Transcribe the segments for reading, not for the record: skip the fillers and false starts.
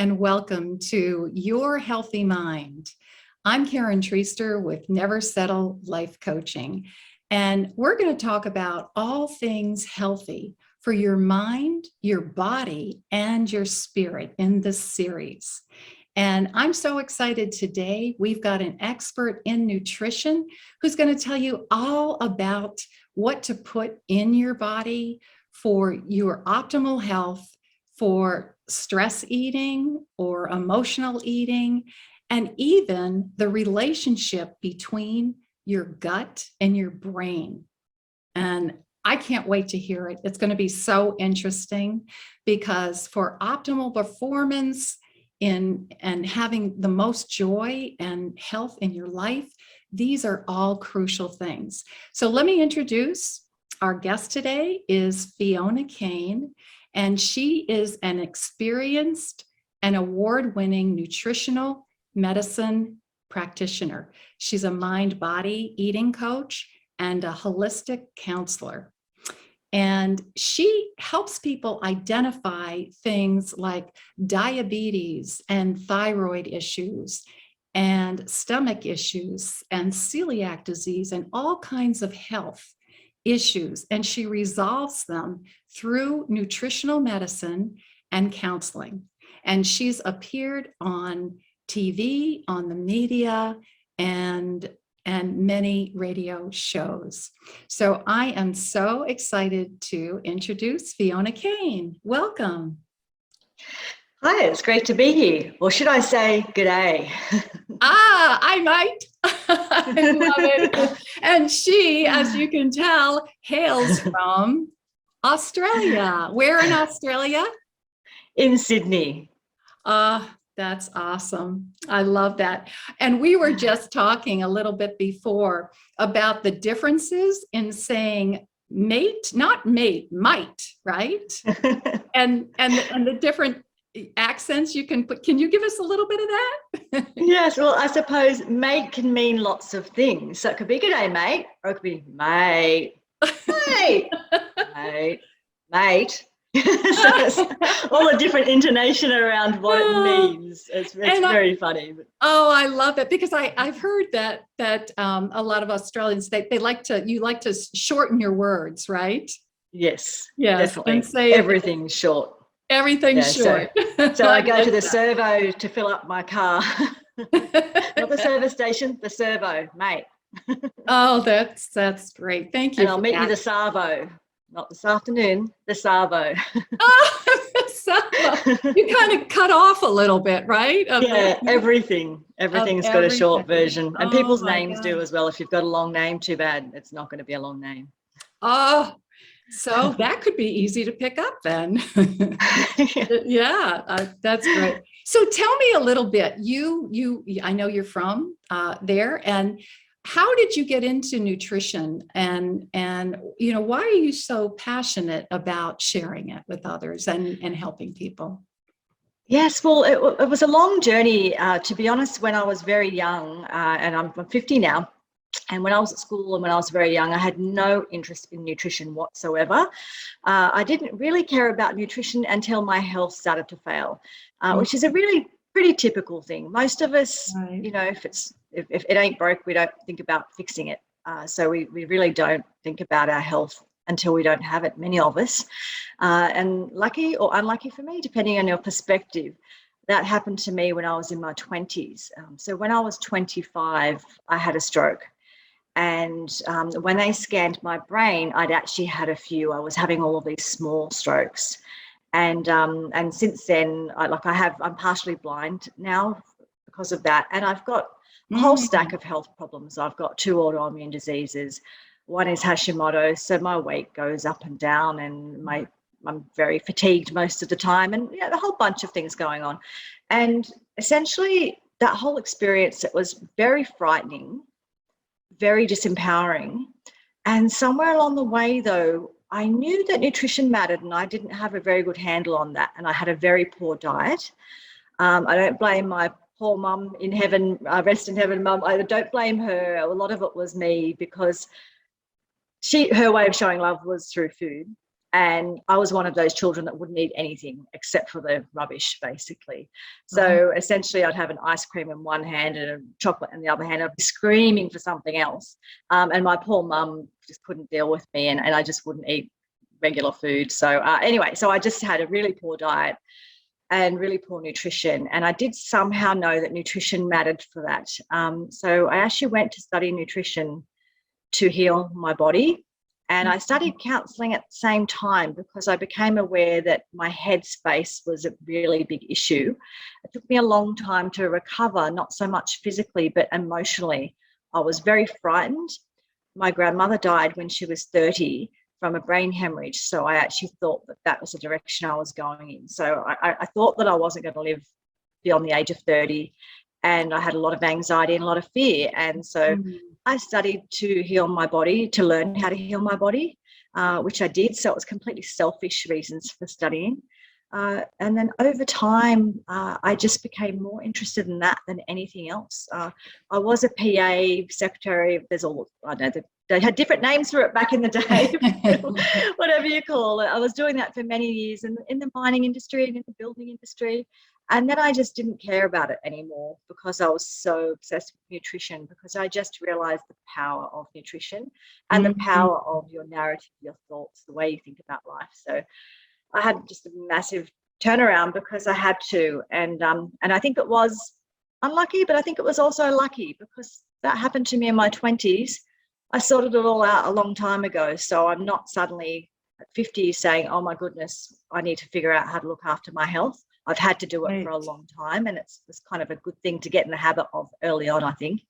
and welcome to Your Healthy Mind. I'm Karen Treaster with Never Settle Life Coaching, and we're going to talk about all things healthy for your mind, your body, and your spirit in this series. And I'm so excited today. We've got an expert in nutrition who's going to tell you all about what to put in your body for your optimal health, for stress eating or emotional eating, and even the relationship between your gut and your brain. And I can't wait to hear it. It's going to be so interesting because for optimal performance and having the most joy and health in your life, these are all crucial things. So let me introduce our guest today is Fiona Kane, and she is an experienced and award-winning nutritional medicine practitioner. She's a mind-body eating coach and a holistic counselor. And she helps people identify things like diabetes and thyroid issues and stomach issues and celiac disease and all kinds of health issues. And she resolves them through nutritional medicine and counseling. And she's appeared on TV, on the media, and many radio shows. So I am so excited to introduce Fiona Kane. Welcome. Hi, it's great to be here. Or should I say good day? I might. I love it. And she, as you can tell, hails from Australia. Where in Australia? In Sydney. That's awesome. I love that. And we were just talking a little bit before about the differences in saying mate, not mate, might, right? and the different accents you can put. Can you give us a little bit of that? Yes, well, I suppose mate can mean lots of things. So it could be good day, mate, or it could be mate, mate, mate, mate. So it's all a different intonation around what it means. It's very funny. Oh, I love it because I've heard that a lot of Australians you like to shorten your words, right? Yes, definitely. And say everything's short. Everything's short. So I go to the servo to fill up my car. Not the service station, the servo, mate. Oh, that's great. Thank you. And I'll meet you the Savo. Not this afternoon, the Savo. Oh, the Savo. You kind of cut off a little bit, right? Everything's got a short version. And people's names do as well. If you've got a long name, too bad. It's not going to be a long name. Oh, so that could be easy to pick up then. Yeah, that's great. So tell me a little bit. I know you're from there, and how did you get into nutrition, and why are you so passionate about sharing it with others and helping people? Yes, well, it was a long journey, to be honest. When I was very young, and I'm 50 now, and when I was at school and when I was very young, I had no interest in nutrition whatsoever. I didn't really care about nutrition until my health started to fail, which is a really pretty typical thing. Most of us, right. If it ain't broke, we don't think about fixing it. So we really don't think about our health until we don't have it, many of us. And lucky or unlucky for me, depending on your perspective, that happened to me when I was in my 20s. So when I was 25, I had a stroke. And when they scanned my brain, I'd actually had a few. I was having all of these small strokes. And since then, I'm partially blind now because of that. And I've got a whole stack of health problems. I've got 2 autoimmune diseases. One is Hashimoto, so my weight goes up and down, and I'm very fatigued most of the time, and a whole bunch of things going on. And essentially, that whole experience, it was very frightening, very disempowering. And somewhere along the way, though, I knew that nutrition mattered, and I didn't have a very good handle on that, and I had a very poor diet. I don't blame my poor mum in heaven, rest in heaven, mum. I don't blame her. A lot of it was me, because her way of showing love was through food. And I was one of those children that wouldn't eat anything except for the rubbish, basically. Uh-huh. So essentially, I'd have an ice cream in one hand and a chocolate in the other hand. I'd be screaming for something else. And my poor mum just couldn't deal with me, and I just wouldn't eat regular food. So anyway, so I just had a really poor diet and really poor nutrition. And I did somehow know that nutrition mattered for that. So I actually went to study nutrition to heal my body. And I studied counselling at the same time because I became aware that my headspace was a really big issue. It took me a long time to recover, not so much physically, but emotionally. I was very frightened. My grandmother died when she was 30 from a brain hemorrhage. So I actually thought that that was the direction I was going in. So I thought that I wasn't going to live beyond the age of 30. And I had a lot of anxiety and a lot of fear. And so I studied to heal my body, to learn how to heal my body, which I did. So it was completely selfish reasons for studying. And then over time, I just became more interested in that than anything else. I was a PA, secretary. There's all, I don't know, they had different names for it back in the day, whatever you call it. I was doing that for many years in the mining industry and in the building industry. And then I just didn't care about it anymore because I was so obsessed with nutrition, because I just realized the power of nutrition and the power of your narrative, your thoughts, the way you think about life. So I had just a massive turnaround because I had to. And I think it was unlucky, but I think it was also lucky because that happened to me in my 20s. I sorted it all out a long time ago. So I'm not suddenly at 50 saying, oh my goodness, I need to figure out how to look after my health. I've had to do it for a long time, and it's kind of a good thing to get in the habit of early on, I think.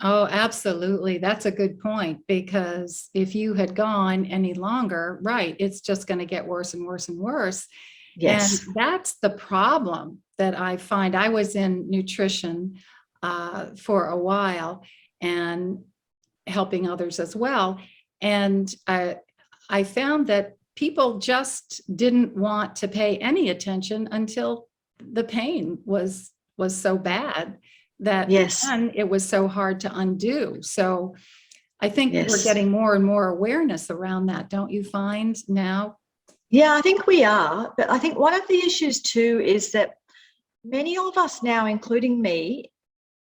Oh, absolutely. That's a good point, because if you had gone any longer, right, it's just going to get worse and worse and worse. Yes. And that's the problem that I find. I was in nutrition for a while and helping others as well. And I found that people just didn't want to pay any attention until the pain was so bad that then it was so hard to undo. So I think we're getting more and more awareness around that, don't you find now? Yeah, I think we are. But I think one of the issues too is that many of us now, including me,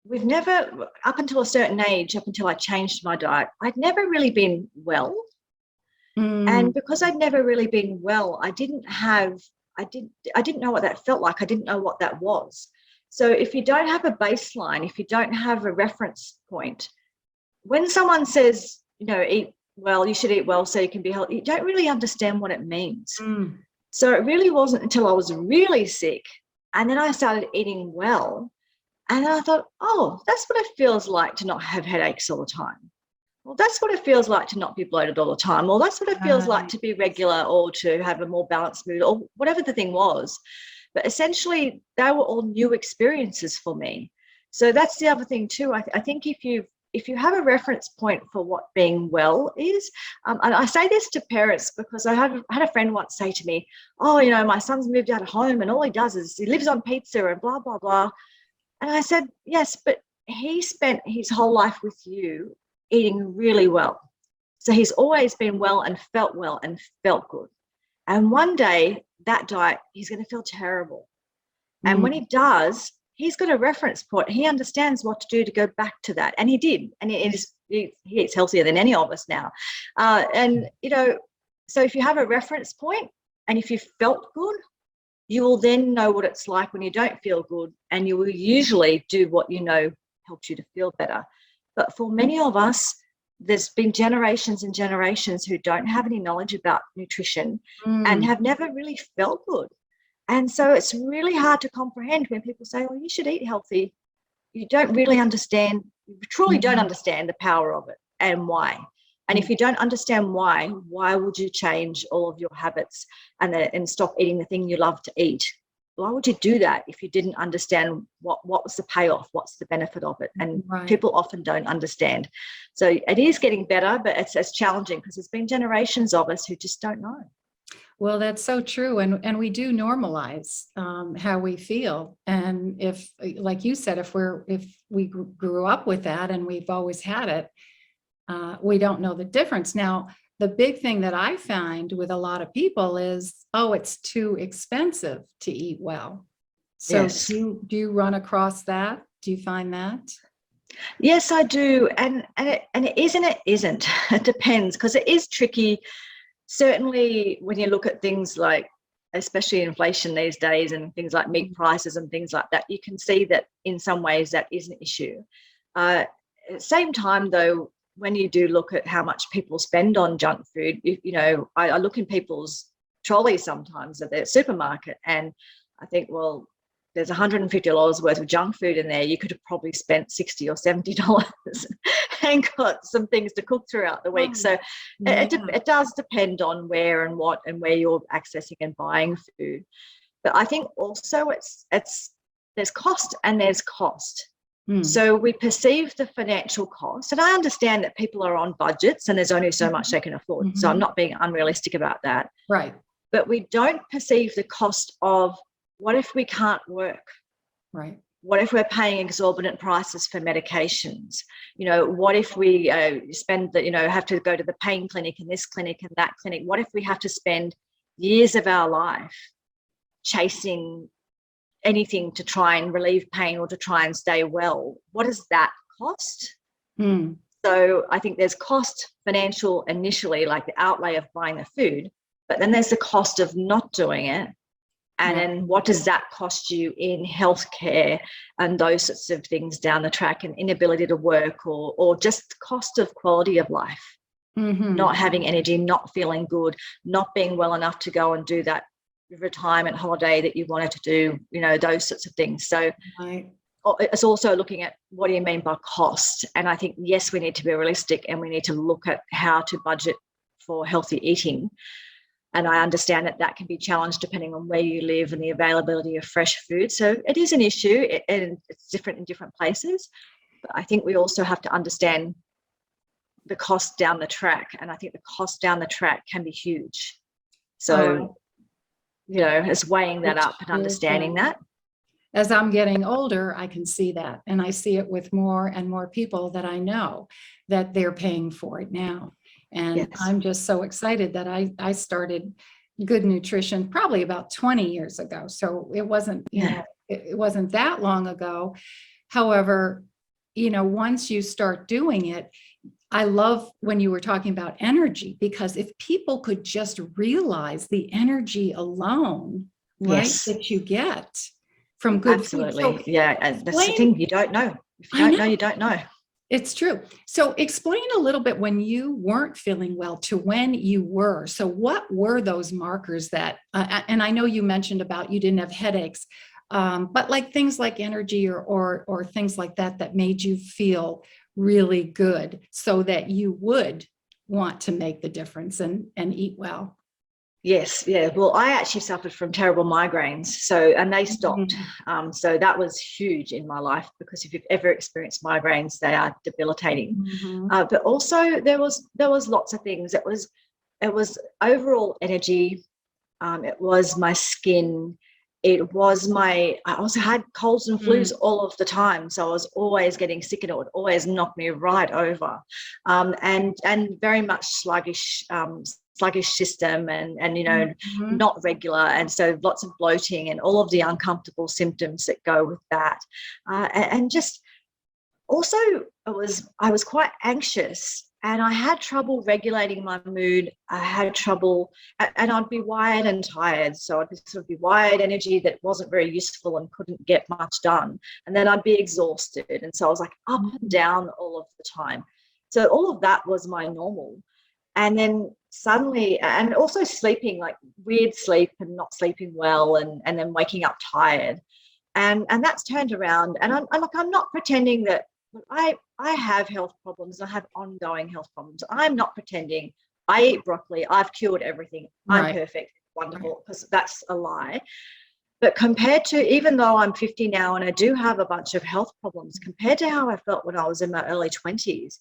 we've never, up until a certain age, up until I changed my diet, I'd never really been well. And because I'd never really been well, I didn't know what that felt like. I didn't know what that was. So if you don't have a baseline, if you don't have a reference point, when someone says, eat well, you should eat well so you can be healthy, you don't really understand what it means. So it really wasn't until I was really sick and then I started eating well. And then I thought, oh, that's what it feels like to not have headaches all the time. Well, that's what it feels like to not be bloated all the time. Or that's what it feels like to be regular or to have a more balanced mood or whatever the thing was. But essentially, they were all new experiences for me. So that's the other thing too. I think if you have a reference point for what being well is, and I say this to parents because I had a friend once say to me, oh, my son's moved out of home and all he does is he lives on pizza and blah, blah, blah. And I said, yes, but he spent his whole life with you eating really well. So he's always been well and felt good. And one day that diet, he's going to feel terrible. And when he does, he's got a reference point. He understands what to do to go back to that. And he did. And he eats healthier than any of us now. So if you have a reference point and if you felt good, you will then know what it's like when you don't feel good, and you will usually do what you know helps you to feel better. But for many of us, there's been generations and generations who don't have any knowledge about nutrition and have never really felt good. And so it's really hard to comprehend when people say, well, you should eat healthy. You don't really understand, you truly don't understand the power of it and why. And if you don't understand why would you change all of your habits and stop eating the thing you love to eat? Why would you do that if you didn't understand what was the payoff, what's the benefit of it? And people often don't understand. So it is getting better, but it's challenging because there's been generations of us who just don't know. Well, that's so true. And we do normalize how we feel. And if, like you said, if we grew up with that and we've always had it, we don't know the difference. Now, the big thing that I find with a lot of people is, oh, it's too expensive to eat well. So Yes. do you run across that? Do you find that? Yes, I do. And it is and it isn't. It depends, because it is tricky. Certainly when you look at things like, especially inflation these days and things like meat prices and things like that, you can see that in some ways that is an issue. At the same time, though, when you do look at how much people spend on junk food, I look in people's trolleys sometimes at their supermarket, and I think, well, there's $150 worth of junk food in there. You could have probably spent $60 or $70 and got some things to cook throughout the week. So Yeah. it does depend on where and what and where you're accessing and buying food. But I think also it's there's cost and there's cost. So we perceive the financial cost, and I understand that people are on budgets and there's only so much they can afford. So I'm not being unrealistic about that. Right. But we don't perceive the cost of, what if we can't work? Right. What if we're paying exorbitant prices for medications? What if we have to go to the pain clinic and this clinic and that clinic? What if we have to spend years of our life chasing anything to try and relieve pain or to try and stay well? What does that cost? So I think there's cost, financial initially, like the outlay of buying the food, but then there's the cost of not doing it. And then what does that cost you in healthcare and those sorts of things down the track, and inability to work, or just cost of quality of life, not having energy, not feeling good, not being well enough to go and do that retirement holiday that you wanted to do, those sorts of things. So it's also looking at, what do you mean by cost? And I think, yes, we need to be realistic and we need to look at how to budget for healthy eating. And I understand that can be challenged depending on where you live and the availability of fresh food. So it is an issue, and it's different in different places. But I think we also have to understand the cost down the track. And I think the cost down the track can be huge. So, it's weighing that up and understanding that. As I'm getting older, I can see that. And I see it with more and more people that I know, that they're paying for it now. And Yes. I'm just so excited that I started Good Nutrition probably about 20 years ago. So it wasn't, it wasn't that long ago. However, once you start doing it, I love when you were talking about energy, because if people could just realize the energy alone, right, Yes. that you get from good Absolutely. food. So and that's the thing, you don't know. If you don't know, you don't know. It's true. So explain a little bit, when you weren't feeling well to when you were. So what were those markers that, and I know you mentioned about you didn't have headaches, but like things like energy or things like that made you feel really good so that you would want to make the difference and eat well. Yes, yeah. Well, I actually suffered from terrible migraines, and they stopped. So that was huge in my life, because if you've ever experienced migraines, they are debilitating. But also there was lots of things. It was overall energy. It was my skin. It was I also had colds and flus all of the time. So I was always getting sick, and it would always knock me right over. And very much sluggish system, and not regular, and so lots of bloating and all of the uncomfortable symptoms that go with that, and just also I was quite anxious, and I had trouble regulating my mood. I had trouble, and I'd be wired and tired, so I'd sort of be wired energy that wasn't very useful and couldn't get much done, and then I'd be exhausted, and so I was like up and down all of the time. So all of that was my normal. And then suddenly, and also sleeping, like weird sleep and not sleeping well, and then waking up tired. And that's turned around. And I'm not pretending that I have health problems. I have ongoing health problems. I'm not pretending I eat broccoli, I've cured everything, I'm perfect, wonderful, because that's a lie. But compared to, even though I'm 50 now and I do have a bunch of health problems, compared to how I felt when I was in my early 20s,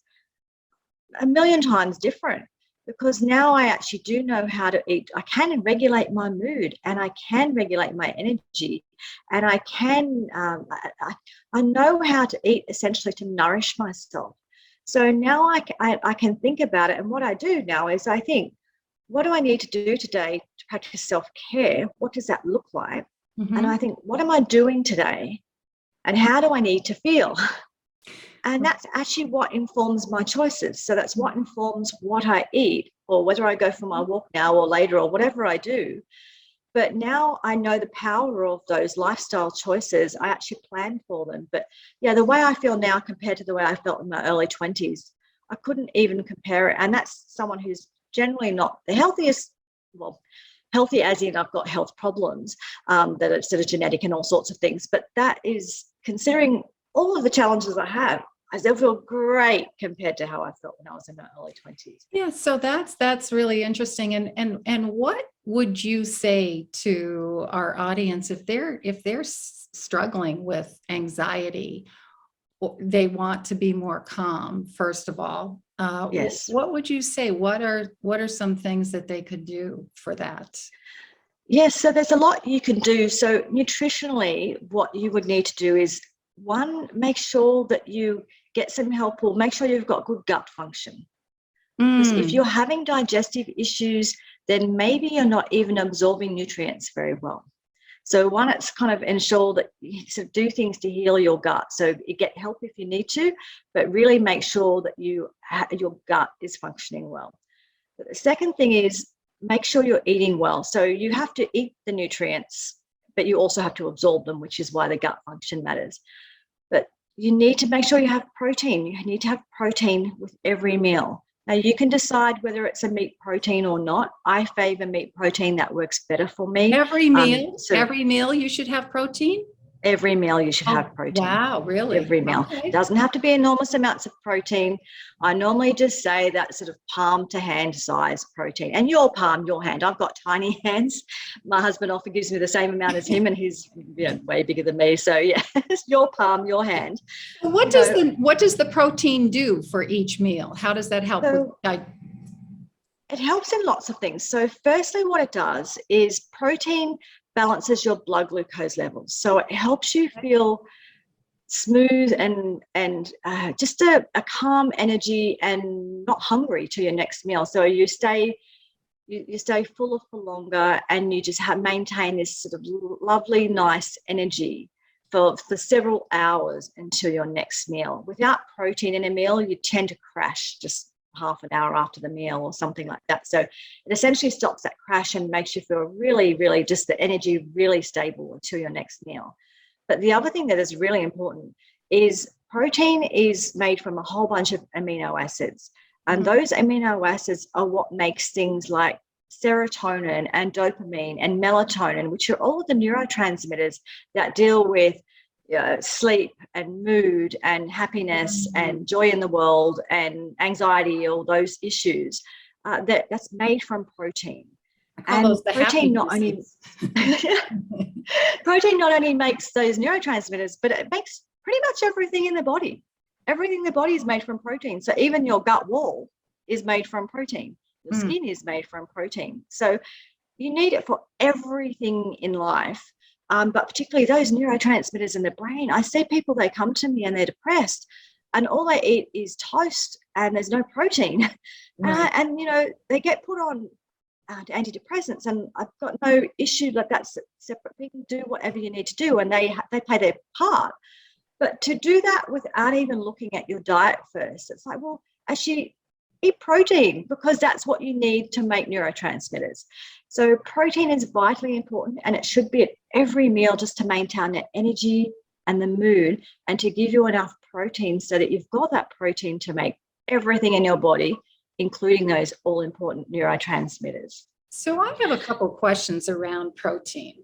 a million times different. Because now I actually do know how to eat. I can regulate my mood, and I can regulate my energy, and I can, I know how to eat essentially to nourish myself. So now I can think about it. And what I do now is I think, what do I need to do today to practice self-care? What does that look like? And Mhm. I think, what am I doing today? And how do I need to feel? And that's actually what informs my choices. So that's what informs what I eat, or whether I go for my walk now or later or whatever I do. But now I know the power of those lifestyle choices. I actually plan for them. But yeah, the way I feel now compared to the way I felt in my early 20s, I couldn't even compare it. And that's someone who's generally not the healthiest, well, healthy as in I've got health problems that are sort of genetic and all sorts of things. But that is, considering all of the challenges I have, I still feel great compared to how I felt when I was in my early 20s. Yeah, so that's really interesting. And what would you say to our audience if they're struggling with anxiety, or they want to be more calm, first of all? Yes. What would you say? What are some things that they could do for that? Yes, so there's a lot you can do. So nutritionally, what you would need to do is, one, make sure that you get some help, or make sure you've got good gut function. Because if you're Mm, having digestive issues, then maybe you're not even absorbing nutrients very well. So one, it's kind of ensure that you sort of do things to heal your gut. So you get help if you need to, but really make sure that your gut is functioning well. But the second thing is, make sure you're eating well. So you have to eat the nutrients, but you also have to absorb them, which is why the gut function matters. But you need to make sure you have protein. You need to have protein with every meal. Now, you can decide whether it's a meat protein or not. I favor meat protein. That works better for me. every meal, Sort of every meal you should have protein? every meal you should Oh, have protein. wow, really? Every meal. Okay. Doesn't have to be enormous amounts of protein. I normally just say that sort of palm to hand size protein. And your palm, your hand. I've got tiny hands. My husband often gives me the same amount as him, and he's way bigger than me. So yeah, it's your palm, your hand. What You does know, the protein do for each meal? How does that help with so it helps in lots of things. So firstly, what it does is protein balances your blood glucose levels. So it helps you feel smooth and just a calm energy and not hungry to your next meal. So you stay fuller for longer, and you just maintain this sort of lovely, nice energy for several hours until your next meal. Without protein in a meal, you tend to crash just half an hour after the meal or something like that. So it essentially stops that crash and makes you feel really, really just the energy really stable until your next meal. But the other thing that is really important is protein is made from a whole bunch of amino acids. And Mhm. those amino acids are what makes things like serotonin and dopamine and melatonin, which are all of the neurotransmitters that deal with sleep and mood and happiness Mm. and joy in the world and anxiety, all those issues. That's made from protein. I call And those the protein happy not only juices. protein not only makes those neurotransmitters, but it makes pretty much everything in the body. Everything in the body is made from protein. So even your gut wall is made from protein. Your Mm. skin is made from protein. So you need it for everything in life, but particularly those neurotransmitters in the brain. I see people, they come to me and they're depressed, and all they eat is toast and there's no protein. Right. And, they get put on antidepressants, and I've got no issue, like that's separate. People do whatever you need to do, and they play their part. But to do that without even looking at your diet first, it's like, well, actually eat protein, because that's what you need to make neurotransmitters. So protein is vitally important, and it should be at every meal just to maintain that energy and the mood, and to give you enough protein so that you've got that protein to make everything in your body, including those all important neurotransmitters. So I have a couple questions around protein.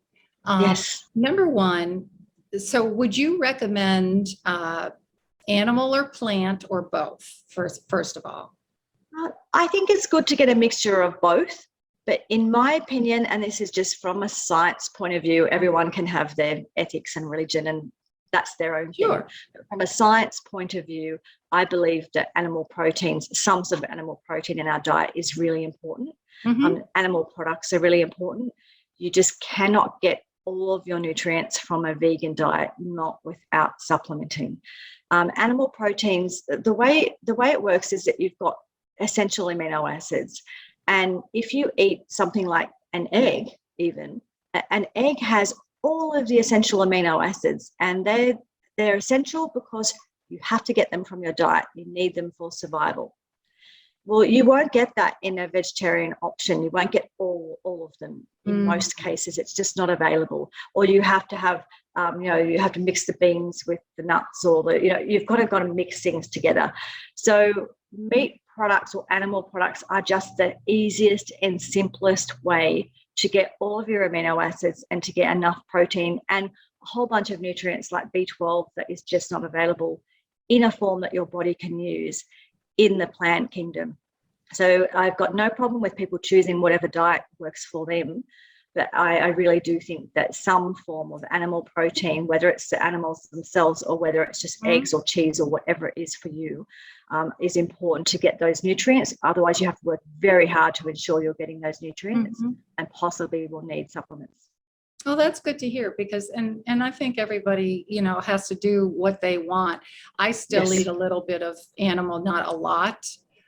Yes. Number one, so would you recommend animal or plant or both, first of all? I think it's good to get a mixture of both. But in my opinion, and this is just from a science point of view, everyone can have their ethics and religion, and that's their own thing. Sure. But from a science point of view, I believe that animal proteins, some sort of animal protein in our diet, is really important. Mhm. Animal products are really important. You just cannot get all of your nutrients from a vegan diet, not without supplementing. Animal proteins, the way it works is that you've got essential amino acids. And if you eat something like an egg, even, an egg has all of the essential amino acids, and they're essential because you have to get them from your diet. You need them for survival. Well, you won't get that in a vegetarian option. You won't get all of them. In most cases, it's just not available. Or you have to have, you have to mix the beans with the nuts, or you've got to mix things together. So meat products or animal products are just the easiest and simplest way to get all of your amino acids and to get enough protein and a whole bunch of nutrients like B12 that is just not available in a form that your body can use in the plant kingdom. So I've got no problem with people choosing whatever diet works for them, but I really do think that some form of animal protein, whether it's the animals themselves or whether it's just eggs or cheese or whatever it is for you, is important to get those nutrients. Otherwise, you have to work very hard to ensure you're getting those nutrients and possibly will need supplements. Oh, that's good to hear, because and I think everybody, has to do what they want. I still eat a little bit of animal, not a lot.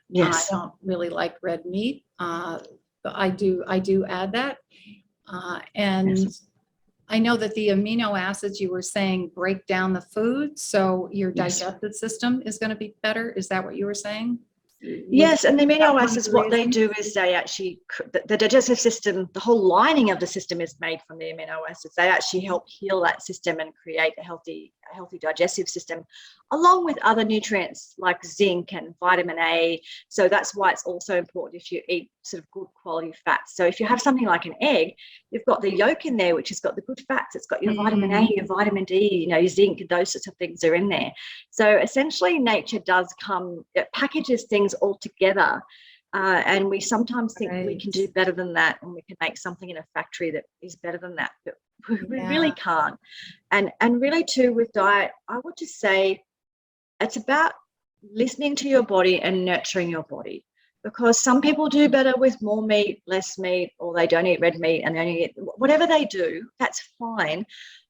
Yes. I don't really like red meat. But I do add that. And I know that the amino acids you were saying break down the food, so your digestive system is going to be better. Is that what you were saying? Yes, and the amino acids, what they do is they actually, the digestive system, the whole lining of the system is made from the amino acids. They actually help heal that system and create a healthy digestive system, along with other nutrients like zinc and vitamin A. So that's why it's also important if you eat sort of good quality fats. So if you have something like an egg, you've got the yolk in there, which has got the good fats. It's got your vitamin A, your vitamin D, your zinc, those sorts of things are in there. So essentially nature does it packages things all together. And we sometimes think we can do better than that, and we can make something in a factory that is better than that, but we really can't. And really too with diet, I would just say it's about listening to your body and nurturing your body, because some people do better with more meat, less meat, or they don't eat red meat and they only eat whatever they do, that's fine.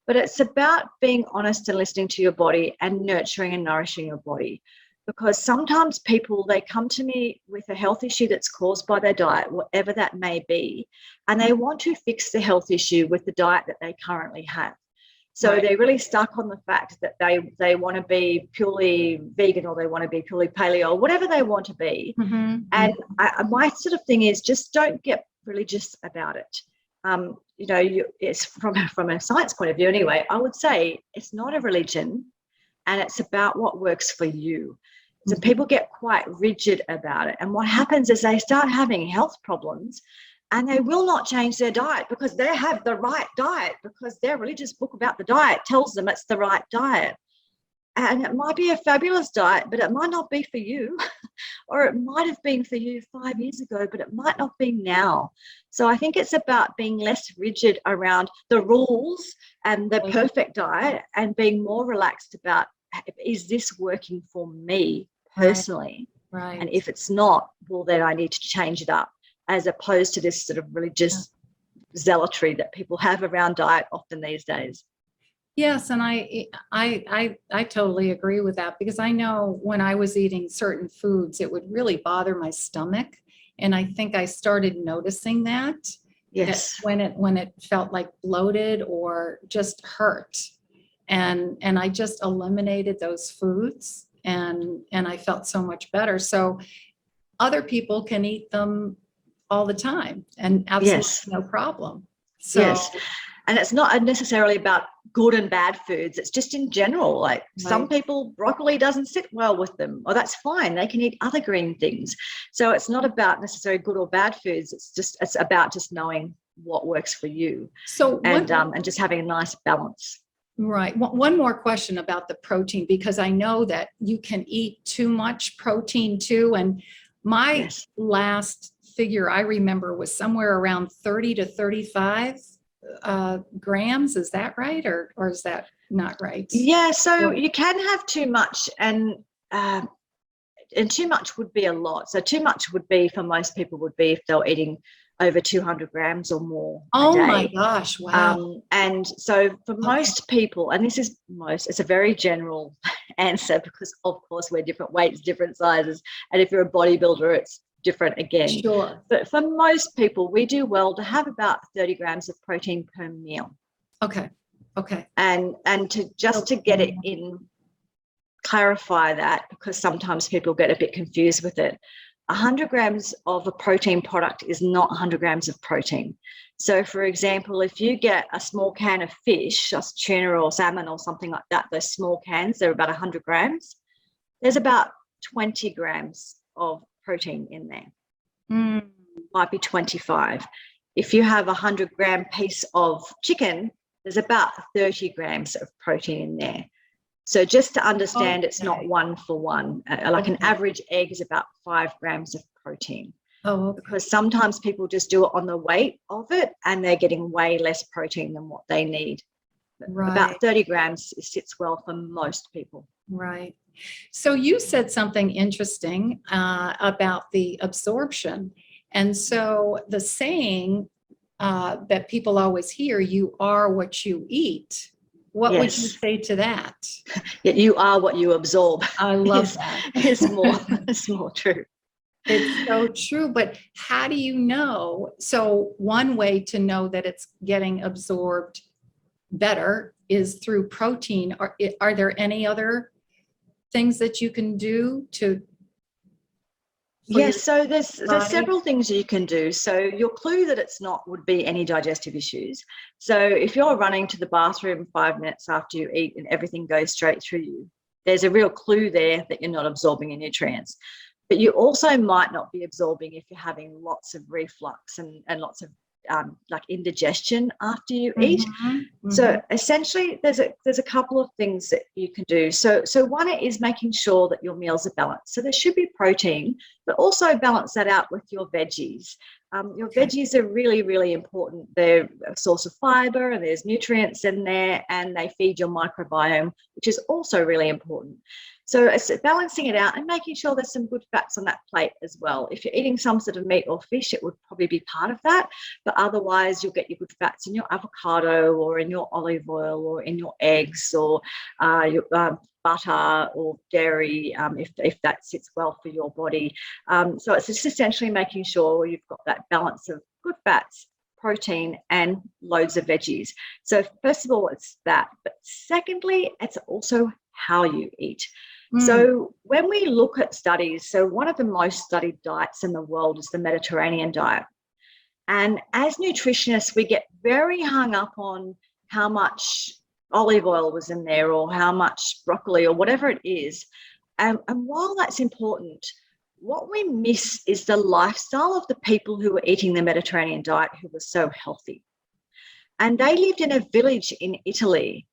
But it's about being honest and listening to your body and nurturing and nourishing your body. Because sometimes people, they come to me with a health issue that's caused by their diet, whatever that may be, and they want to fix the health issue with the diet that they currently have. So they're really stuck on the fact that they want to be purely vegan, or they want to be purely paleo, or whatever they want to be. And my sort of thing is, just don't get religious about it. It's from a science point of view anyway, I would say it's not a religion, and it's about what works for you. So people get quite rigid about it. And what happens is they start having health problems, and they will not change their diet because they have the right diet, because their religious book about the diet tells them it's the right diet. And it might be a fabulous diet, but it might not be for you. Or it might have been for you 5 years ago, but it might not be now. So I think it's about being less rigid around the rules and the perfect diet, and being more relaxed about, is this working for me personally? Right. And if it's not, well, then I need to change it up, as opposed to this sort of religious zealotry that people have around diet often these days. Yes, and I totally agree with that, because I know when I was eating certain foods, it would really bother my stomach, and I think I started noticing that. Yes. That when it felt like bloated or just hurt, and I just eliminated those foods, and I felt so much better. So other people can eat them all the time and absolutely no problem. So and it's not necessarily about good and bad foods. It's just in general, like some people, broccoli doesn't sit well with them, or that's fine. They can eat other green things. So it's not about necessarily good or bad foods. It's about just knowing what works for you. So and just having a nice balance. Right. One more question about the protein, because I know that you can eat too much protein too. And my last figure I remember was somewhere around 30 to 35 grams. Is that right? Or is that not right? Yeah. So you can have too much, and too much would be a lot. So too much would be, for most people, would be if they're eating over 200 grams or more a Oh day. my gosh, wow. And so for Okay. most people, and this is it's a very general answer because of course we're different weights, different sizes. And if you're a bodybuilder, it's different again. Sure. But for most people, we do well to have about 30 grams of protein per meal. Okay. Okay. And to just to get it in, clarify that, because sometimes people get a bit confused with it. 100 grams of a protein product is not 100 grams of protein. So for example, if you get a small can of fish, just tuna or salmon or something like that, those small cans, they're about 100 grams. There's about 20 grams of protein in there. Might be 25. If you have a 100-gram piece of chicken, there's about 30 grams of protein in there. So just to understand, it's not one for one. Like an average egg is about 5 grams of protein. Oh, okay. Because sometimes people just do it on the weight of it and they're getting way less protein than what they need. Right. About 30 grams sits well for most people. Right. So you said something interesting about the absorption. And so the saying that people always hear, you are what you eat. What would you say to that? Yeah, you are what you absorb. I love that. It's more true. It's so true. But how do you know? So one way to know that it's getting absorbed better is through protein. Are there any other things that you can do to? Yes, so there's several things you can do. So your clue that it's not would be any digestive issues. So if you're running to the bathroom 5 minutes after you eat and everything goes straight through you, there's a real clue there that you're not absorbing your nutrients. But you also might not be absorbing if you're having lots of reflux and lots of like indigestion after you eat. So essentially there's a couple of things that you can do. So one is making sure that your meals are balanced. So there should be protein, but also balance that out with your veggies. Your veggies are really, really important. They're a source of fiber and there's nutrients in there and they feed your microbiome, which is also really important. So it's balancing it out and making sure there's some good fats on that plate as well. If you're eating some sort of meat or fish, it would probably be part of that. But otherwise, you'll get your good fats in your avocado or in your olive oil or in your eggs or your butter or dairy, if that sits well for your body. So it's just essentially making sure you've got that balance of good fats, protein, and loads of veggies. So first of all, it's that. But secondly, it's also how you eat. So when we look at studies, so one of the most studied diets in the world is the Mediterranean diet. And as nutritionists, we get very hung up on how much olive oil was in there or how much broccoli or whatever it is. And while that's important, what we miss is the lifestyle of the people who were eating the Mediterranean diet who were so healthy. And they lived in a village in Italy,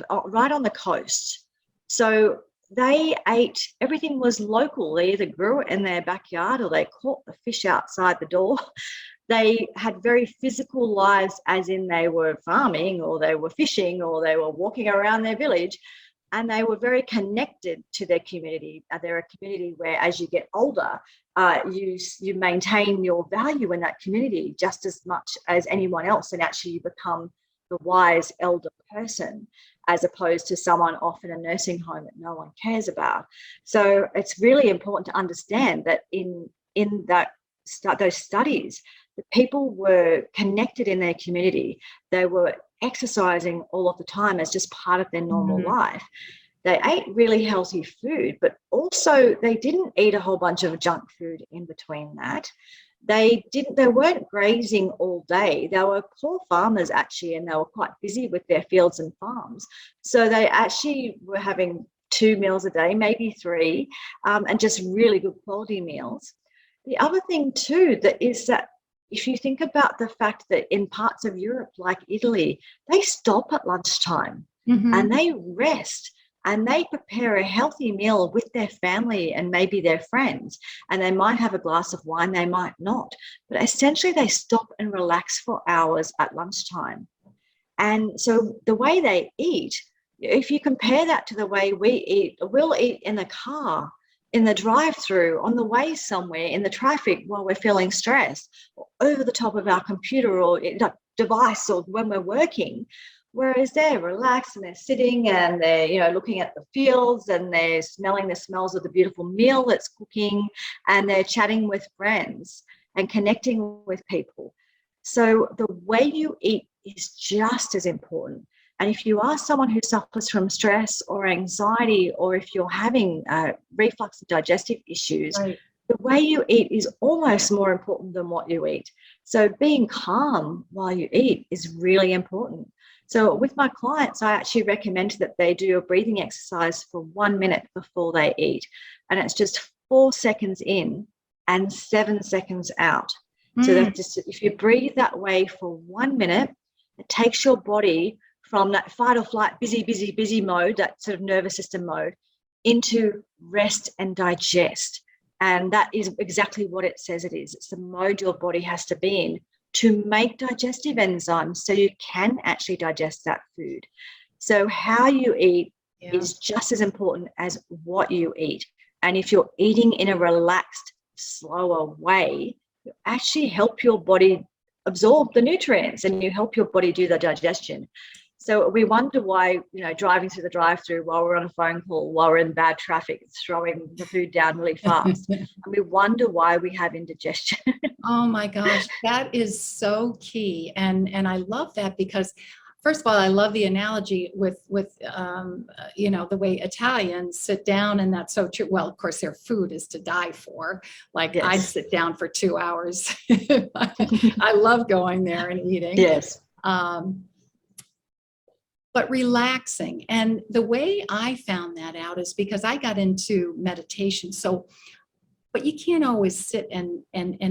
right on the coast. So they ate, everything was local. They either grew it in their backyard or they caught the fish outside the door. They had very physical lives, as in they were farming or they were fishing or they were walking around their village, and they were very connected to their community. They're a community where as you get older, you maintain your value in that community just as much as anyone else, and actually you become the wise elder person as opposed to someone off in a nursing home that no one cares about. So it's really important to understand that in those studies, the people were connected in their community. They were exercising all of the time as just part of their normal life. They ate really healthy food, but also they didn't eat a whole bunch of junk food in between that. They weren't grazing all day. They were poor farmers actually, and they were quite busy with their fields and farms. So they actually were having 2 meals a day, maybe 3, and just really good quality meals. The other thing too is that if you think about the fact that in parts of Europe, like Italy, they stop at lunchtime and they rest. And they prepare a healthy meal with their family and maybe their friends. And they might have a glass of wine, they might not. But essentially they stop and relax for hours at lunchtime. And so the way they eat, if you compare that to the way we eat, we'll eat in the car. in the drive-through, on the way somewhere, in the traffic while we're feeling stressed, or over the top of our computer or device, or when we're working. Whereas they're relaxed and they're sitting and they're, looking at the fields and they're smelling the smells of the beautiful meal that's cooking, and they're chatting with friends and connecting with people. So the way you eat is just as important. And if you are someone who suffers from stress or anxiety, or if you're having reflux and digestive issues, Right. the way you eat is almost more important than what you eat. So being calm while you eat is really important. So with my clients, I actually recommend that they do a breathing exercise for 1 minute before they eat. And it's just 4 seconds in and 7 seconds out. So that just, if you breathe that way for 1 minute, it takes your body from that fight or flight, busy mode, that sort of nervous system mode, into rest and digest. And that is exactly what it says it is. It's the mode your body has to be in to make digestive enzymes so you can actually digest that food. So how you eat is just as important as what you eat. And if you're eating in a relaxed, slower way, you actually help your body absorb the nutrients and you help your body do the digestion. So we wonder why, driving through the drive-through while we're on a phone call, while we're in bad traffic, it's throwing the food down really fast. And we wonder why we have indigestion. Oh my gosh, that is so key. And I love that because, first of all, I love the analogy with the way Italians sit down, and that's so true. Well, of course, their food is to die for. Like, yes. I'd sit down for 2 hours. I love going there and eating. Yes. But relaxing. And the way I found that out is because I got into meditation. But you can't always sit and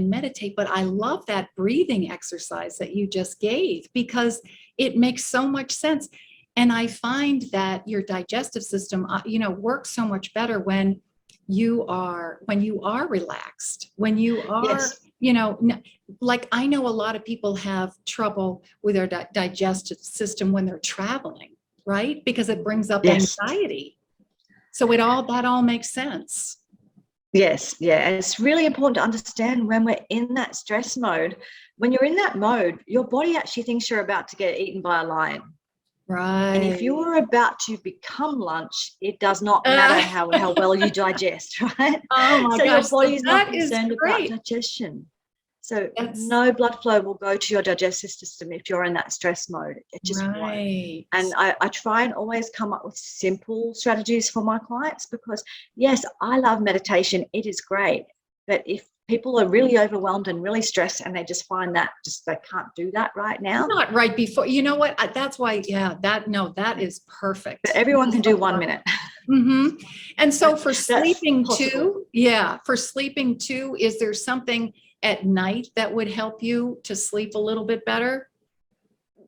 meditate. But I love that breathing exercise that you just gave, because it makes so much sense. And I find that your digestive system, works so much better when you are relaxed, when you are, yes. Like, I know a lot of people have trouble with their digestive system when they're traveling, right? Because it brings up yes. anxiety. So that all makes sense. Yes, yeah. And it's really important to understand when we're in that stress mode. When you're in that mode, your body actually thinks you're about to get eaten by a lion. Right. And if you're about to become lunch, it does not matter how well you digest, right? Oh my so gosh, your body's not concerned about digestion. So no blood flow will go to your digestive system if you're in that stress mode. It just won't. And I try and always come up with simple strategies for my clients, because yes, I love meditation. It is great. But if people are really overwhelmed and really stressed and they just find that they can't do that right now. Not right before, you know what? That's why, that is perfect. But everyone can do 1 minute. Mm-hmm. And so for sleeping too, is there something at night that would help you to sleep a little bit better?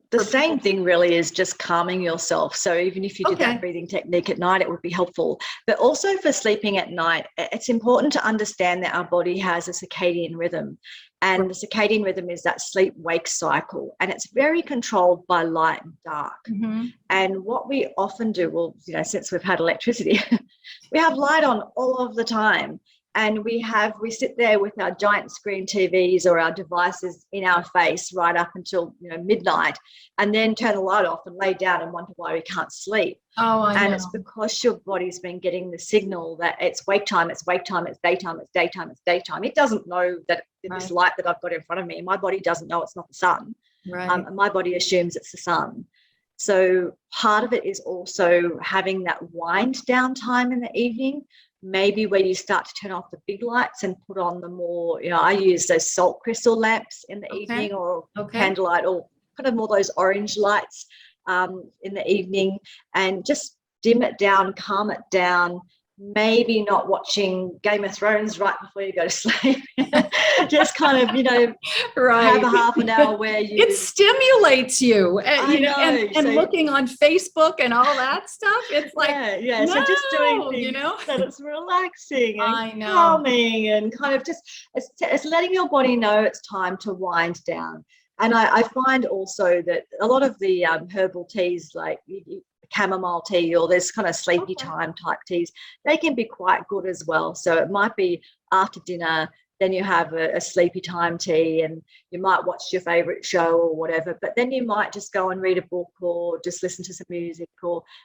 The same thing really is just calming yourself. So even if you did that breathing technique at night, it would be helpful. But also for sleeping at night, it's important to understand that our body has a circadian rhythm. And the circadian rhythm is that sleep-wake cycle. And it's very controlled by light and dark. Mm-hmm. And what we often do, since we've had electricity, we have light on all of the time. And we sit there with our giant screen TVs or our devices in our face right up until midnight, and then turn the light off and lay down and wonder why we can't sleep. Oh, I know. And it's because your body's been getting the signal that it's wake time, it's wake time, it's daytime, it's daytime, it's daytime. It doesn't know that this light that I've got in front of me, my body doesn't know it's not the sun. Right. My body assumes it's the sun. So part of it is also having that wind down time in the evening, maybe where you start to turn off the big lights and put on the more, I use those salt crystal lamps in the evening, or candlelight, or kind of more those orange lights in the evening, and just dim it down, calm it down. Maybe not watching Game of Thrones right before you go to sleep. Just kind of, have a half an hour where it stimulates you, and looking on Facebook and all that stuff. It's like, no, so just doing things that it's relaxing and calming, and kind of just it's letting your body know it's time to wind down. And I find also that a lot of the herbal teas, like chamomile tea, or there's kind of sleepy time type teas. They can be quite good as well. So it might be after dinner, then you have a sleepy time tea, and you might watch your favorite show or whatever, but then you might just go and read a book or just listen to some music,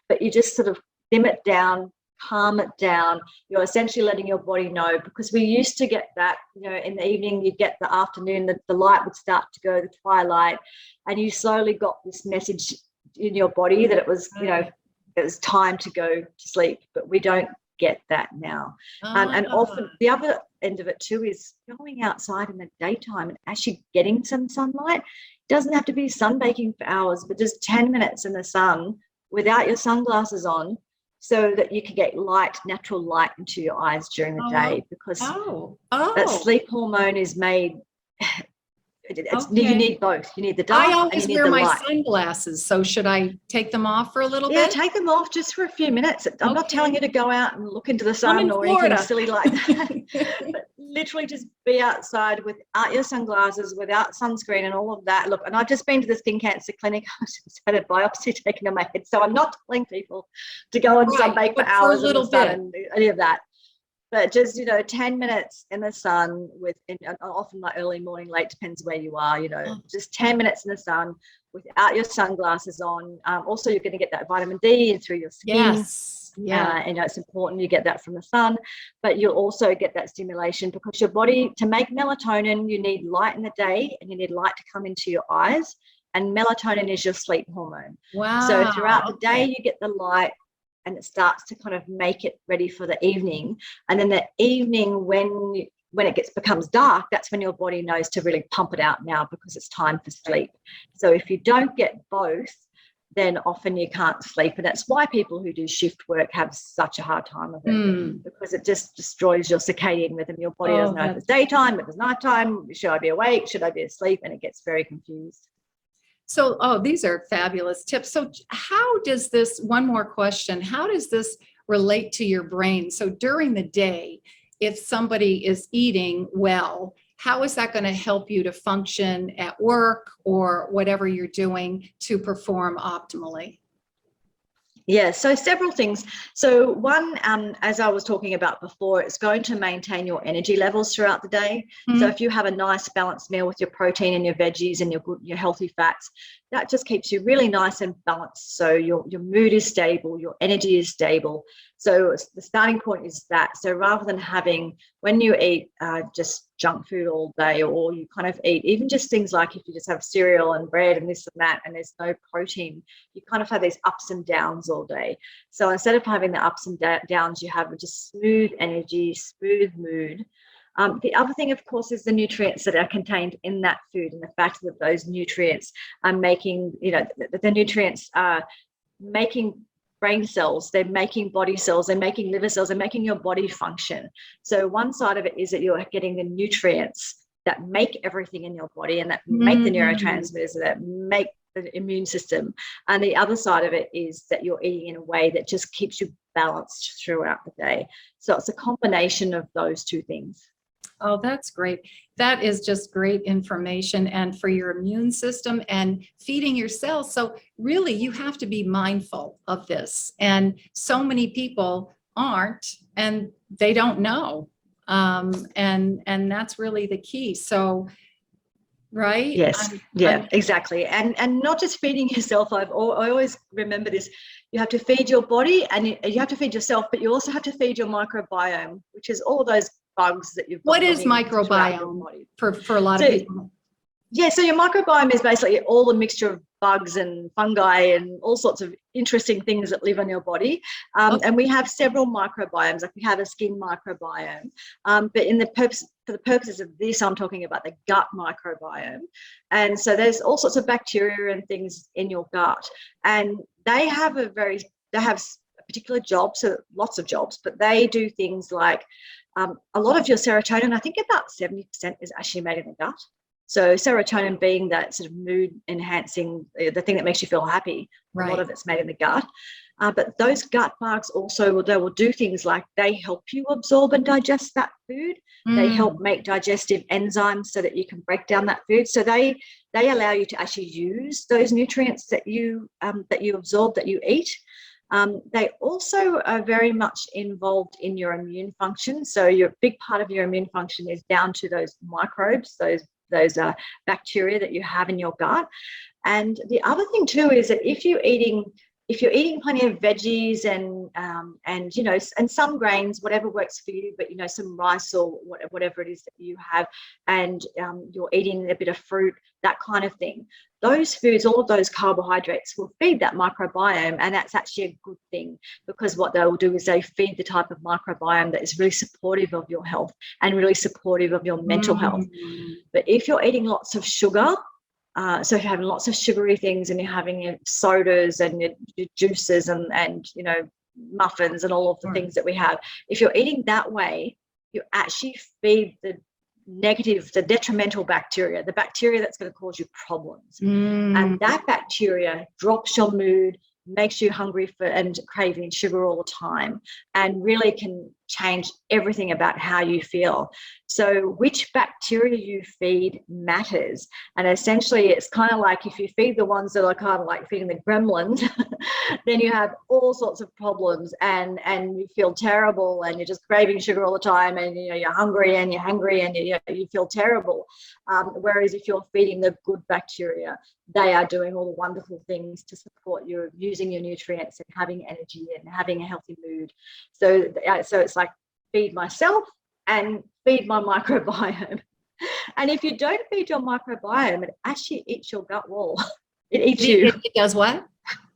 but you just sort of dim it down, calm it down. You're essentially letting your body know, because we used to get that, in the evening, you get the afternoon, the light would start to go, the twilight, and you slowly got this message in your body that it was, it was time to go to sleep, but we don't get that now. And often the other end of it too is going outside in the daytime and actually getting some sunlight. It doesn't have to be sunbaking for hours, but just 10 minutes in the sun without your sunglasses on, so that you can get natural light into your eyes during the day, because that sleep hormone is made. You need both. You need the dark. I always and you need wear the my light. sunglasses. So should I take them off for a little bit? Yeah, take them off just for a few minutes. I'm not telling you to go out and look into the sun or Florida. anything silly like that. But literally just be outside without your sunglasses, without sunscreen and all of that. Look, and I've just been to the skin cancer clinic. I just had a biopsy taken on my head. So I'm not telling people to go and sunbake for hours in the sun and any of that. But just, 10 minutes in the sun and often like early morning, late, depends where you are, just 10 minutes in the sun without your sunglasses on. Also, you're going to get that vitamin D through your skin. Yes. Yeah. It's important you get that from the sun, but you'll also get that stimulation, because your body, to make melatonin, you need light in the day and you need light to come into your eyes. And melatonin is your sleep hormone. Wow. So throughout the day, you get the light, and it starts to kind of make it ready for the evening. And then the evening, when it becomes dark, that's when your body knows to really pump it out now, because it's time for sleep. So if you don't get both, then often you can't sleep. And that's why people who do shift work have such a hard time with it, because it just destroys your circadian rhythm. Your body doesn't know if it's daytime, if it's nighttime, should I be awake, should I be asleep? And it gets very confused. So, these are fabulous tips. So one more question, how does this relate to your brain? So during the day, if somebody is eating well, how is that going to help you to function at work or whatever you're doing to perform optimally? Yeah, so several things. So one, as I was talking about before, it's going to maintain your energy levels throughout the day. So if you have a nice balanced meal with your protein and your veggies and your healthy fats, that just keeps you really nice and balanced. So your mood is stable, your energy is stable. So the starting point is that. So rather than when you eat just junk food all day, or you kind of eat even just things like if you just have cereal and bread and this and that, and there's no protein, you kind of have these ups and downs all day. So instead of having the ups and downs, you have just smooth energy, smooth mood. The other thing, of course, is the nutrients that are contained in that food, and the fact that those nutrients are making, the nutrients are making brain cells, they're making body cells, they're making liver cells, they're making your body function. So one side of it is that you're getting the nutrients that make everything in your body and that make the neurotransmitters, that make the immune system. And the other side of it is that you're eating in a way that just keeps you balanced throughout the day. So it's a combination of those two things. Oh, that's great. That is just great information, and for your immune system and feeding your cells. So really, you have to be mindful of this. And so many people aren't, and they don't know. And that's really the key. So, right? Yes. Exactly. And not just feeding yourself. I always remember this. You have to feed your body, and you have to feed yourself, but you also have to feed your microbiome, which is all those bugs that you've got. What is microbiome for a lot of people? Yeah, so your microbiome is basically all the mixture of bugs and fungi and all sorts of interesting things that live on your body. And we have several microbiomes, like we have a skin microbiome. But for the purposes of this, I'm talking about the gut microbiome. And so there's all sorts of bacteria and things in your gut. And they have a particular job, so lots of jobs, but they do things like a lot of your serotonin, I think about 70% is actually made in the gut. So serotonin being that sort of mood enhancing, the thing that makes you feel happy, right. A lot of it's made in the gut. But those gut bugs also, they will do things like they help you absorb and digest that food. They help make digestive enzymes so that you can break down that food. So they allow you to actually use those nutrients that you absorb, that you eat. They also are very much involved in your immune function. So your big part of your immune function is down to those microbes, those bacteria that you have in your gut. And the other thing too is that if you're eating plenty of veggies and you know, and some grains, whatever works for you, but you know, some rice or whatever it is that you have, and you're eating a bit of fruit, that kind of thing, those foods, all of those carbohydrates will feed that microbiome, and that's actually a good thing, because what they will do is they feed the type of microbiome that is really supportive of your health and really supportive of your mental health. But if you're eating lots of sugar, so if you're having lots of sugary things and you're having your sodas and your juices and you know, muffins and all of the things that we have, if you're eating that way, you actually feed the detrimental bacteria, the bacteria that's going to cause you problems. And that bacteria drops your mood, makes you hungry for and craving sugar all the time, and really can change everything about how you feel. So which bacteria you feed matters. And essentially it's kind of like, if you feed the ones that are kind of like feeding the gremlins, then you have all sorts of problems, and you feel terrible, and you're just craving sugar all the time, and you know, you're hungry and you're hungry and you feel terrible. Whereas if you're feeding the good bacteria, they are doing all the wonderful things to support you using your nutrients and having energy and having a healthy mood. So it's like, feed myself and feed my microbiome. And if you don't feed your microbiome, it actually eats your gut wall. It eats you. It does what?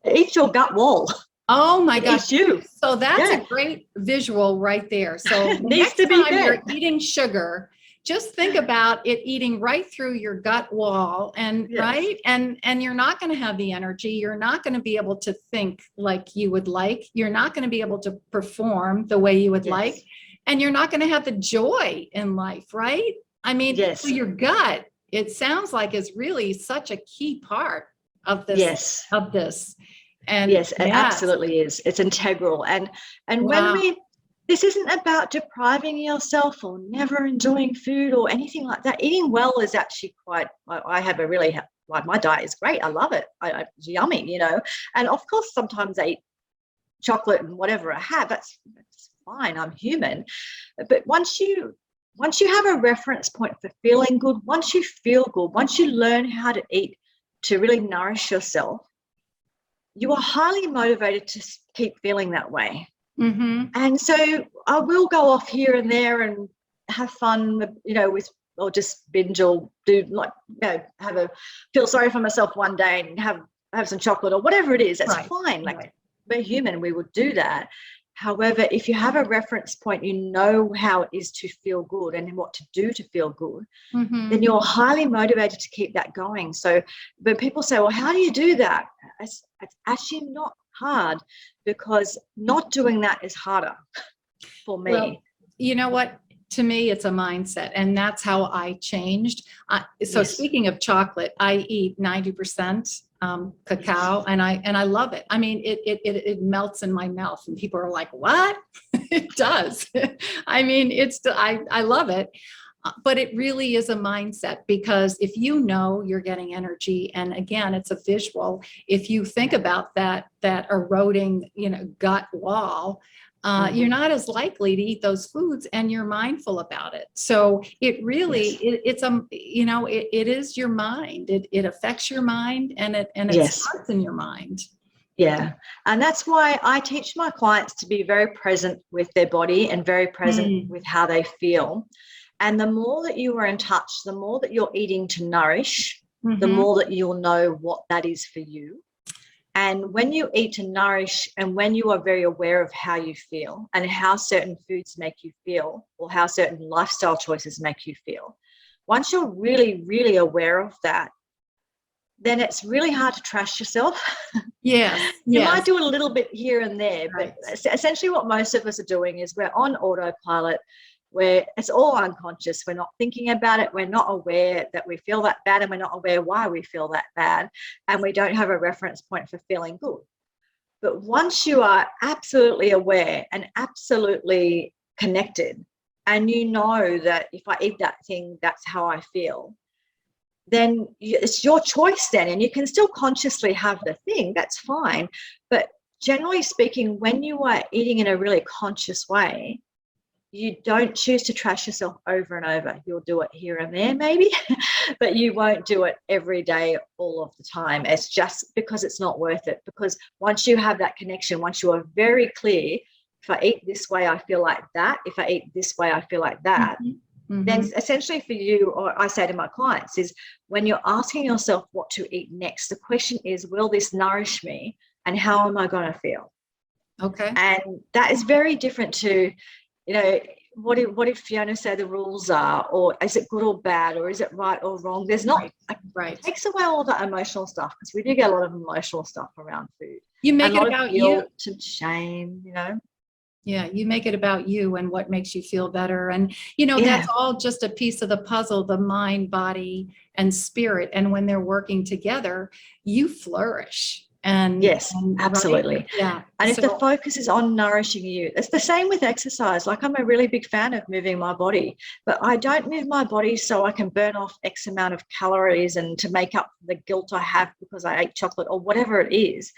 It eats your gut wall. Oh my gosh. You. So that's a great visual right there. So next time you're eating sugar, just think about it eating right through your gut wall, and right. And you're not going to have the energy. You're not going to be able to think like you would like. You're not going to be able to perform the way you would like. And you're not going to have the joy in life, right? I mean, so your gut, it sounds like, is really such a key part of this. Of this. And it absolutely is. It's integral. And when this isn't about depriving yourself or never enjoying food or anything like that. Eating well is actually quite, I have a really, like, my diet is great. I love it. It's yummy, you know. And of course, sometimes I eat chocolate and whatever I have, that's fine. I'm human. But once you have a reference point for feeling good, once you feel good, once you learn how to eat to really nourish yourself, you are highly motivated to keep feeling that way. And so I will go off here and there and have fun, you know, or just binge or do, like, you know, feel sorry for myself one day and have some chocolate or whatever it is. That's fine. Like, we're human, we would do that. However, if you have a reference point, you know how it is to feel good and what to do to feel good, then you're highly motivated to keep that going. So when people say, well, how do you do that? It's actually not hard, because not doing that is harder for me. Well, you know what? To me, it's a mindset, and that's how I changed. So speaking of chocolate, I eat 90% cacao, and I love it. I mean, it melts in my mouth, and people are like, "What?" It does. I mean, I love it. But it really is a mindset, because if you know you're getting energy, and again, it's a visual, if you think about that eroding, you know, gut wall, you're not as likely to eat those foods, and you're mindful about it. So it really, it's you know, it is your mind. It affects your mind, and it starts in your mind. Yeah. And that's why I teach my clients to be very present with their body and very present with how they feel. And the more that you are in touch, the more that you're eating to nourish, the more that you'll know what that is for you. And when you eat to nourish, and when you are very aware of how you feel and how certain foods make you feel, or how certain lifestyle choices make you feel, once you're really, really aware of that, then it's really hard to trash yourself. You might do a little bit here and there, but essentially what most of us are doing is we're on autopilot, where it's all unconscious. We're not thinking about it. We're not aware that we feel that bad, and we're not aware why we feel that bad, and we don't have a reference point for feeling good. But once you are absolutely aware and absolutely connected, and you know that if I eat that thing, that's how I feel, then it's your choice then, and you can still consciously have the thing, that's fine, but generally speaking, when you are eating in a really conscious way, you don't choose to trash yourself over and over. You'll do it here and there maybe, but you won't do it every day all of the time. It's just because it's not worth it. Because once you have that connection, once you are very clear, if I eat this way, I feel like that. If I eat this way, I feel like that. Then essentially for you, or I say to my clients, is when you're asking yourself what to eat next, the question is, will this nourish me and how am I going to feel? Okay. And that is very different to, what if Fiona said the rules are, or is it good or bad, or is it right or wrong? There's not, right. It takes away all that emotional stuff, because we do get a lot of emotional stuff around food. You make it about you. And shame, Yeah, you make it about you and what makes you feel better. And, that's all just a piece of the puzzle, the mind, body, and spirit. And when they're working together, you flourish. And yes, absolutely. Right? Yeah. And if the focus is on nourishing you, it's the same with exercise. Like, I'm a really big fan of moving my body, but I don't move my body so I can burn off X amount of calories and to make up for the guilt I have because I ate chocolate or whatever it is.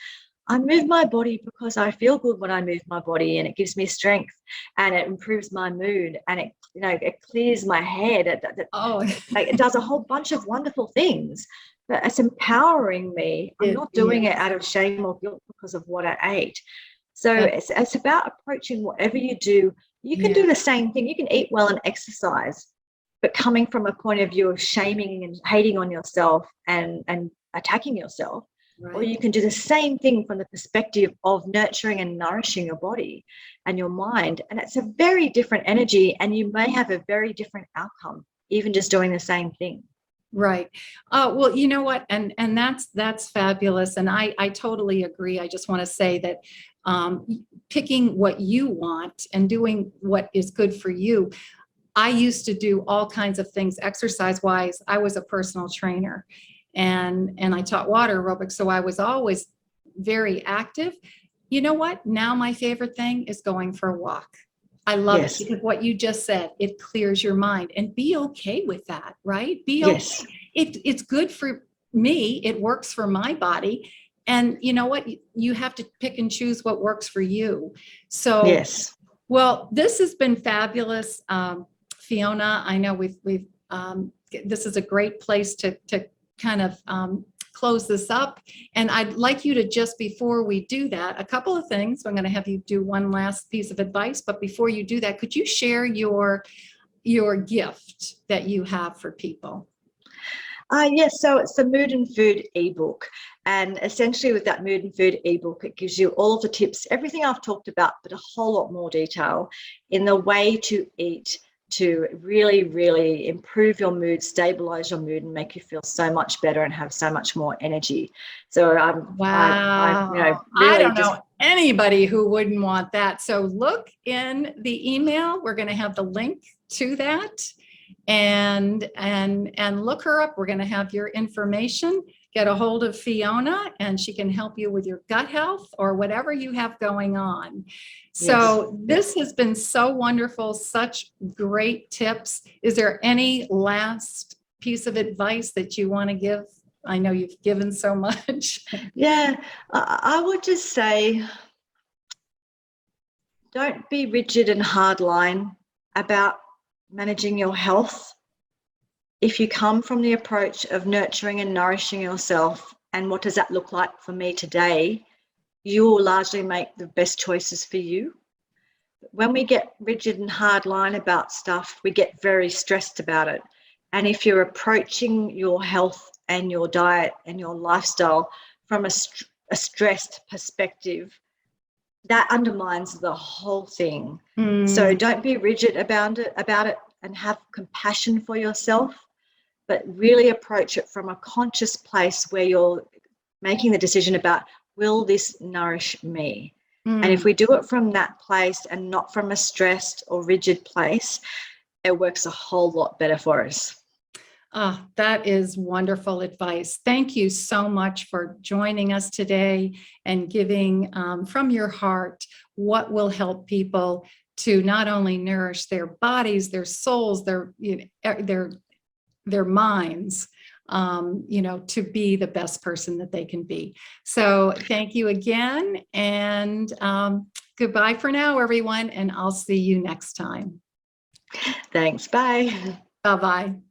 I move my body because I feel good when I move my body, and it gives me strength and it improves my mood, and it clears my head. It does a whole bunch of wonderful things. But it's empowering me. I'm not doing it out of shame or guilt because of what I ate. So it's about approaching whatever you do. You can do the same thing. You can eat well and exercise, but coming from a point of view of shaming and hating on yourself and attacking yourself. Right. Or you can do the same thing from the perspective of nurturing and nourishing your body and your mind. And it's a very different energy, and you may have a very different outcome, even just doing the same thing. Right. Well, you know what? And that's fabulous. And I totally agree. I just want to say that picking what you want and doing what is good for you. I used to do all kinds of things exercise wise. I was a personal trainer and I taught water aerobics. So I was always very active. You know what? Now my favorite thing is going for a walk. I love it because what you just said, it clears your mind, and be okay with that, right? Be okay. It's good for me. It works for my body. And you know what? You have to pick and choose what works for you. So, well, this has been fabulous. Fiona, I know we've this is a great place to kind of close this up. And I'd like you to, just before we do that, a couple of things. I'm going to have you do one last piece of advice, but before you do that, could you share your gift that you have for people? Yes, so it's the Mood and Food ebook. And essentially with that Mood and Food ebook, it gives you all of the tips, everything I've talked about, but a whole lot more detail in the way to eat, to really, really improve your mood, stabilize your mood, and make you feel so much better and have so much more energy. So wow. Really I don't know anybody who wouldn't want that. So look in the email. We're going to have the link to that, and look her up. We're going to have your information. Get a hold of Fiona, and she can help you with your gut health or whatever you have going on. So this has been so wonderful, such great tips. Is there any last piece of advice that you want to give? I know you've given so much. Yeah, I would just say, don't be rigid and hardline about managing your health. If you come from the approach of nurturing and nourishing yourself, and what does that look like for me today, you will largely make the best choices for you. When we get rigid and hardline about stuff, we get very stressed about it. And if you're approaching your health and your diet and your lifestyle from a stressed perspective, that undermines the whole thing. So don't be rigid about it and have compassion for yourself, but really approach it from a conscious place where you're making the decision about, will this nourish me? And if we do it from that place and not from a stressed or rigid place, it works a whole lot better for us. Oh, that is wonderful advice. Thank you so much for joining us today and giving from your heart what will help people to not only nourish their bodies, their souls, their minds, to be the best person that they can be. So thank you again. And goodbye for now, everyone. And I'll see you next time. Thanks. Bye. Bye-bye.